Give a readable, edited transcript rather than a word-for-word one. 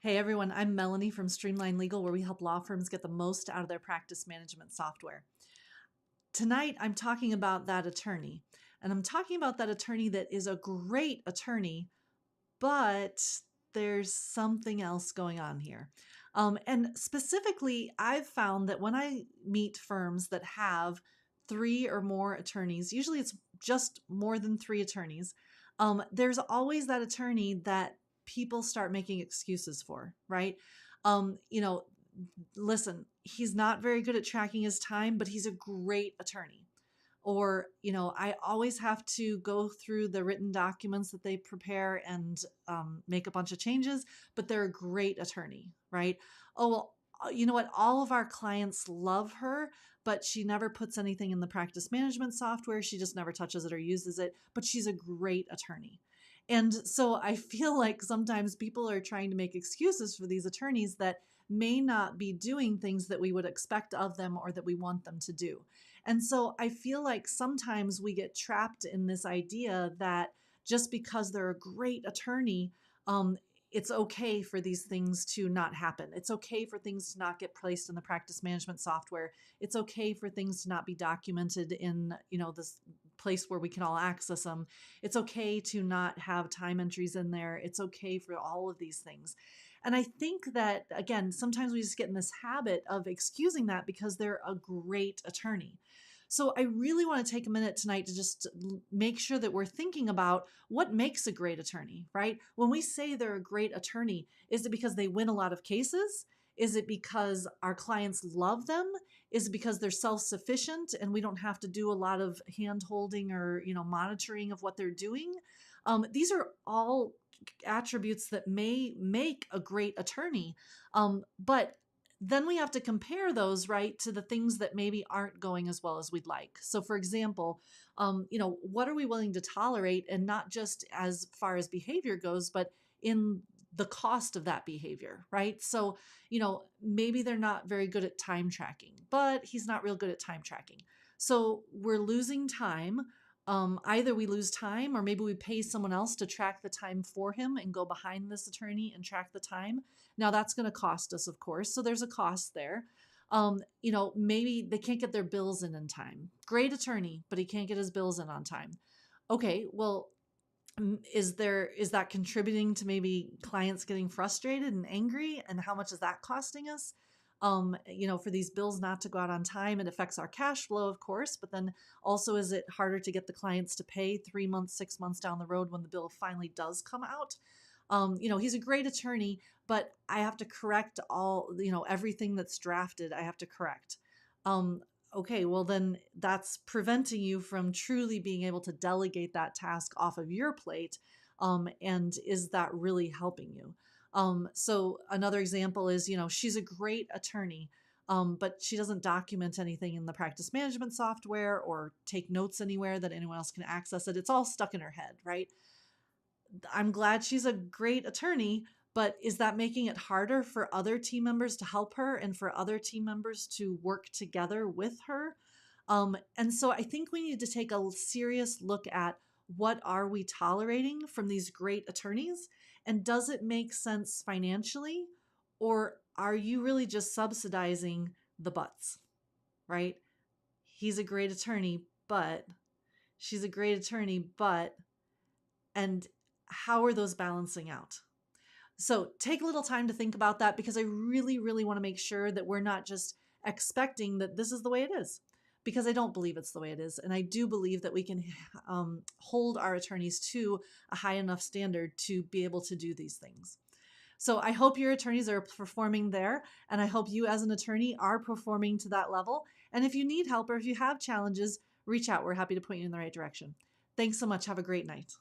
Hey everyone, I'm Melanie from Streamlined Legal, where we help law firms get the most out of their practice management software. Tonight, I'm talking about that attorney, and I'm talking about that attorney that is a great attorney, but there's something else going on here. And specifically, I've found that when I meet firms that have 3 or more attorneys, usually it's just more than 3 attorneys, there's always that attorney that people start making excuses for, right? Um, you know, Listen, he's not very good at tracking his time, but he's a great attorney. Or, I always have to go through the written documents that they prepare and make a bunch of changes, but they're a great attorney, right? Oh, well, you know what? All of our clients love her, but she never puts anything in the practice management software. She just never touches it or uses it, but she's a great attorney. And so I feel like sometimes people are trying to make excuses for these attorneys that may not be doing things that we would expect of them or that we want them to do. And so I feel like sometimes we get trapped in this idea that just because they're a great attorney, it's okay for these things to not happen. It's okay for things to not get placed in the practice management software. It's okay for things to not be documented in, this place where we can all access them. It's okay to not have time entries in there. It's okay for all of these things. And I think that, again, sometimes we just get in this habit of excusing that because they're a great attorney. So I really want to take a minute tonight to just make sure that we're thinking about what makes a great attorney, right? When we say they're a great attorney, is it because they win a lot of cases? Is it because our clients love them? Is it because they're self-sufficient and we don't have to do a lot of hand-holding or, monitoring of what they're doing? These are all attributes that may make a great attorney, but then we have to compare those, right, to the things that maybe aren't going as well as we'd like. So, for example, what are we willing to tolerate, and not just as far as behavior goes, but in the cost of that behavior, right? So, maybe they're not very good at time tracking, but he's not real good at time tracking. So we're losing time. Either we lose time or maybe we pay someone else to track the time for him and go behind this attorney and track the time. Now that's going to cost us, of course. So there's a cost there. Maybe they can't get their bills in time. Great attorney, but he can't get his bills in on time. Okay, well, is that contributing to maybe clients getting frustrated and angry? And how much is that costing us? For these bills not to go out on time, it affects our cash flow, of course, but then also, is it harder to get the clients to pay 3 months, 6 months down the road when the bill finally does come out? He's a great attorney, but I have to correct everything that's drafted, I have to correct. Okay, well then that's preventing you from truly being able to delegate that task off of your plate. And is that really helping you? So another example is, she's a great attorney, but she doesn't document anything in the practice management software or take notes anywhere that anyone else can access it. It's all stuck in her head, right? I'm glad she's a great attorney, but is that making it harder for other team members to help her and for other team members to work together with her? And so I think we need to take a serious look at what are we tolerating from these great attorneys, and does it make sense financially, or are you really just subsidizing the butts, right? He's a great attorney, but she's a great attorney, but, and how are those balancing out? So take a little time to think about that, because I really, really want to make sure that we're not just expecting that this is the way it is, because I don't believe it's the way it is. And I do believe that we can hold our attorneys to a high enough standard to be able to do these things. So I hope your attorneys are performing there, and I hope you as an attorney are performing to that level. And if you need help or if you have challenges, reach out. We're happy to point you in the right direction. Thanks so much. Have a great night.